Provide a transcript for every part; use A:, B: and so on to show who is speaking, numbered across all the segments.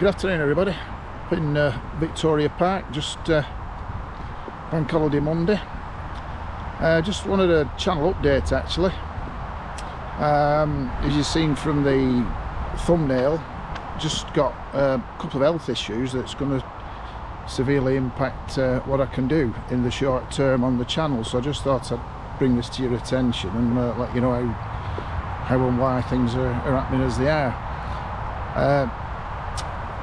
A: Good afternoon everybody, up in Victoria Park, just Bank Holiday Monday. Just wanted a channel update actually. As you've seen from the thumbnail, just got a couple of health issues that's going to severely impact what I can do in the short term on the channel, so I just thought I'd bring this to your attention and let you know how and why things are happening as they are.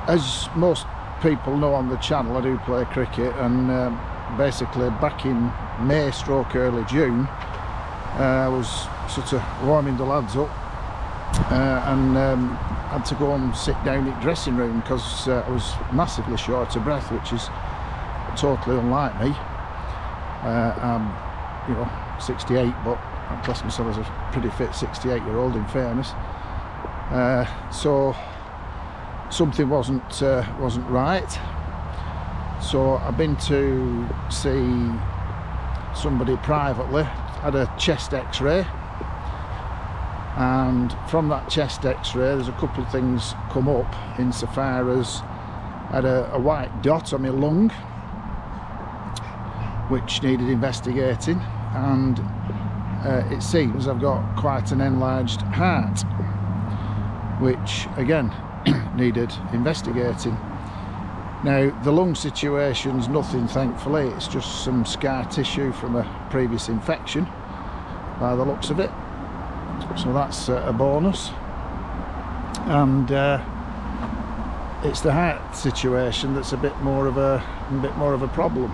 A: As most people know on the channel, I do play cricket, and basically back in May / early June, I was sort of warming the lads up and had to go and sit down in the dressing room because I was massively short of breath, which is totally unlike me. I'm 68, but I class myself as a pretty fit 68-year-old in fairness. So something wasn't right, so I've been to see somebody privately, had a chest x-ray, and from that chest x-ray there's a couple of things come up insofar as I had a white dot on my lung which needed investigating, and it seems I've got quite an enlarged heart, which again needed investigating. Now the lung situation's nothing, thankfully, it's just some scar tissue from a previous infection by the looks of it, so that's a bonus. And it's the heart situation that's a bit more of a problem.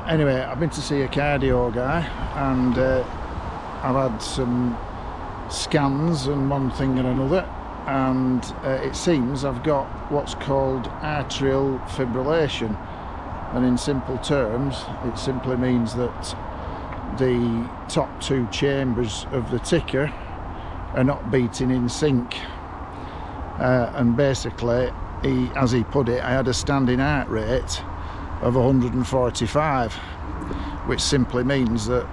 A: Anyway, I've been to see a cardio guy, and I've had some scans and one thing and another, and it seems I've got what's called atrial fibrillation, and in simple terms it simply means that the top two chambers of the ticker are not beating in sync, and basically as he put it, I had a standing heart rate of 145, which simply means that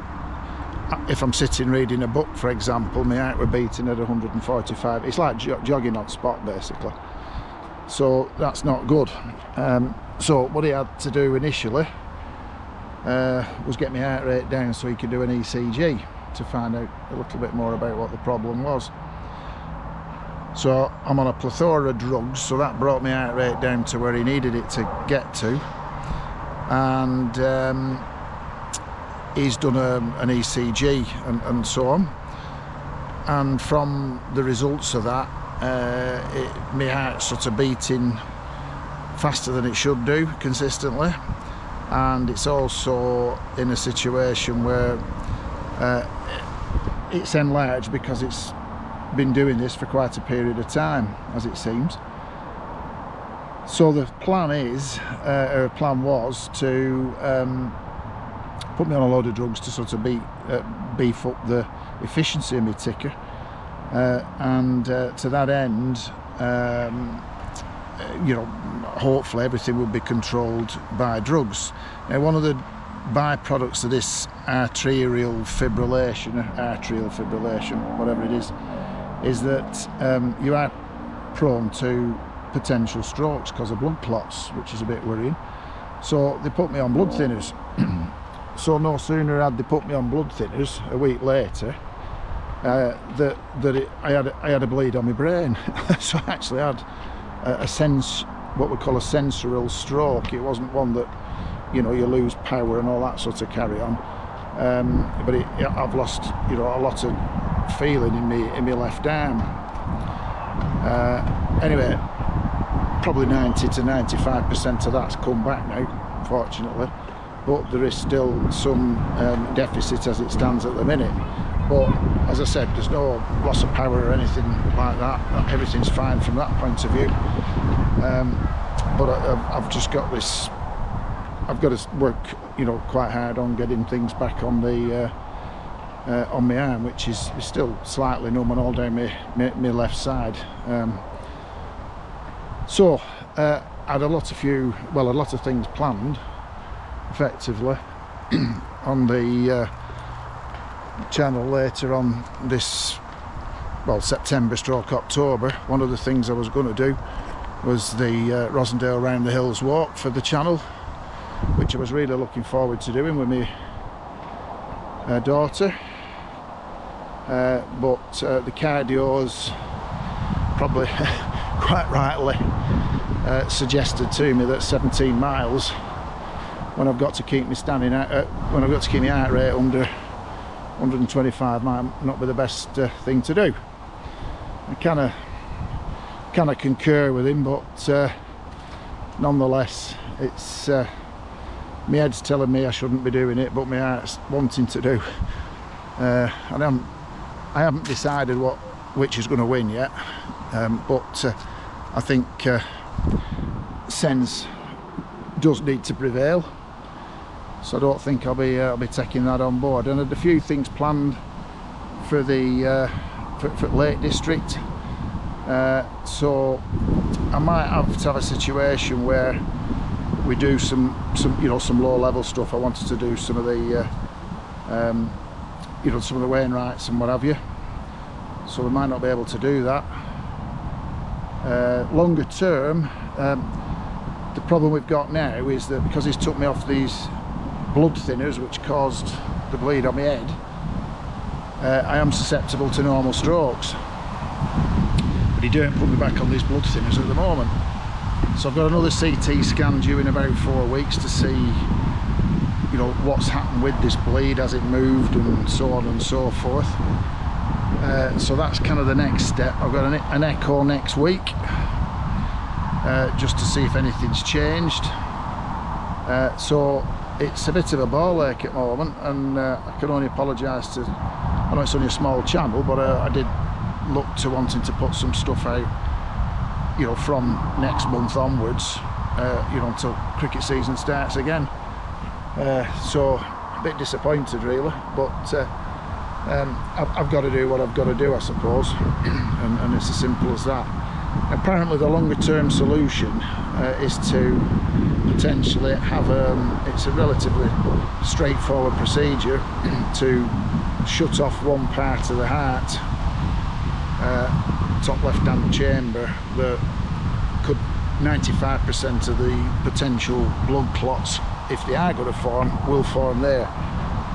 A: if I'm sitting reading a book, for example, my heart were beating at 145. It's like jogging on spot basically, so that's not good. So what he had to do initially was get my heart rate down so he could do an ECG to find out a little bit more about what the problem was. So I'm on a plethora of drugs, so that brought my heart rate down to where he needed it to get to, and he's done an ECG and so on, and from the results of that, my heart's sort of beating faster than it should do consistently, and it's also in a situation where it's enlarged because it's been doing this for quite a period of time, as it seems. So the plan was to put me on a load of drugs to sort of beef up the efficiency of my ticker, and to that end, hopefully everything will be controlled by drugs. Now, one of the byproducts of this atrial fibrillation, whatever it is that you are prone to potential strokes because of blood clots, which is a bit worrying. So they put me on blood thinners. So no sooner had they put me on blood thinners, a week later, I had a bleed on my brain. So I actually had what we call a sensorial stroke. It wasn't one that you lose power and all that sort of carry on, but I've lost a lot of feeling in my left arm. Anyway, probably 90 to 95% of that's come back now, fortunately, but there is still some deficit as it stands at the minute. But as I said, there's no loss of power or anything like that. Everything's fine from that point of view. But I've just got this. I've got to work, quite hard on getting things back on the on my arm, which is still slightly numb and all down my left side. So I had a lot of things planned, effectively, on the channel later on this well, September/October, one of the things I was going to do was the Rosendale Round the Hills walk for the channel, which I was really looking forward to doing with my daughter. But the cardio's probably quite rightly suggested to me that 17 miles, when I've got to keep me when I've got to keep my heart rate under 125, might not be the best thing to do. I kind of concur with him, but nonetheless, it's my head's telling me I shouldn't be doing it, but my heart's wanting to do. I haven't decided which is going to win yet, but I think sense does need to prevail. So I don't think I'll be taking that on board. And I had a few things planned for the for Lake District. So I might have to have a situation where we do some low level stuff. I wanted to do some of the some of the Wainwrights and what have you. So we might not be able to do that. Longer term, the problem we've got now is that because he's took me off these blood thinners which caused the bleed on my head, I am susceptible to normal strokes, but he don't put me back on these blood thinners at the moment. So I've got another CT scan due in about 4 weeks to see what's happened with this bleed, has it moved, and so on and so forth. So that's kind of the next step. I've got an echo next week, just to see if anything's changed. So it's a bit of a ball ache at the moment, and I can only apologise to, I know it's only a small channel, but I did look to wanting to put some stuff out, from next month onwards, until cricket season starts again. So a bit disappointed really, but I've got to do what I've got to do, I suppose, and it's as simple as that. Apparently the longer term solution is to potentially have it's a relatively straightforward procedure to shut off one part of the heart, top left hand chamber, that could 95% of the potential blood clots, if they are going to form, will form there.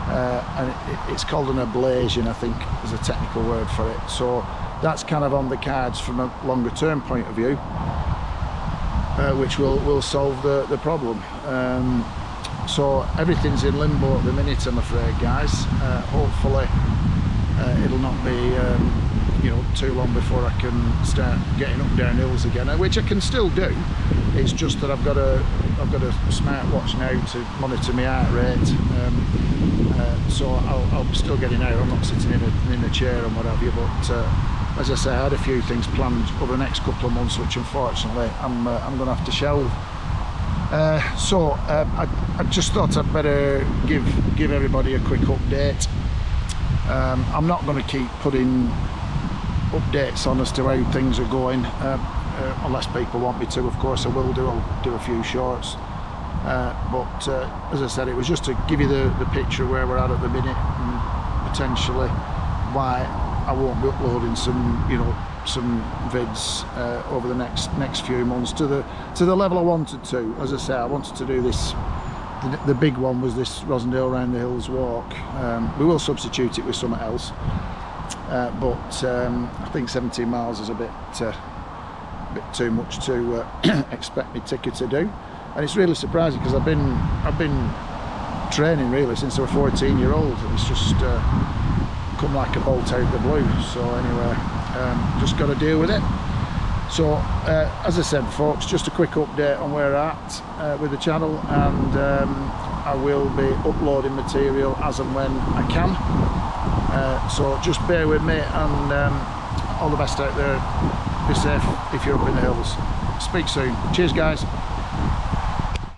A: And it's called an ablation, I think is a technical word for it. So that's kind of on the cards from a longer term point of view, which will solve the problem. So everything's in limbo at the minute, I'm afraid, guys. Hopefully it'll not be too long before I can start getting up down hills again, which I can still do. It's just that I've got a smartwatch now to monitor my heart rate, so I'll be still getting out. I'm not sitting in a chair and what have you, but as I say, I had a few things planned over the next couple of months, which unfortunately I'm going to have to shelve. So I just thought I'd better give everybody a quick update. I'm not going to keep putting updates on as to how things are going, unless people want me to. Of course I will do. I'll do a few shorts, but as I said, it was just to give you the picture of where we're at the minute, and potentially why I won't be uploading some vids over the next few months to the level I wanted to. As I say, I wanted to do this. The big one was this Rosendale Round the Hills walk. We will substitute it with something else, but I think 17 miles is a bit too much to expect me ticker to do. And it's really surprising because I've been training really since I was 14-year-old, and it's just come like a bolt out of the blue. So anyway, just got to deal with it. So as I said, folks, just a quick update on where we're at with the channel, and I will be uploading material as and when I can. So just bear with me, and all the best out there. Be safe if you're up in the hills. Speak soon. Cheers, guys.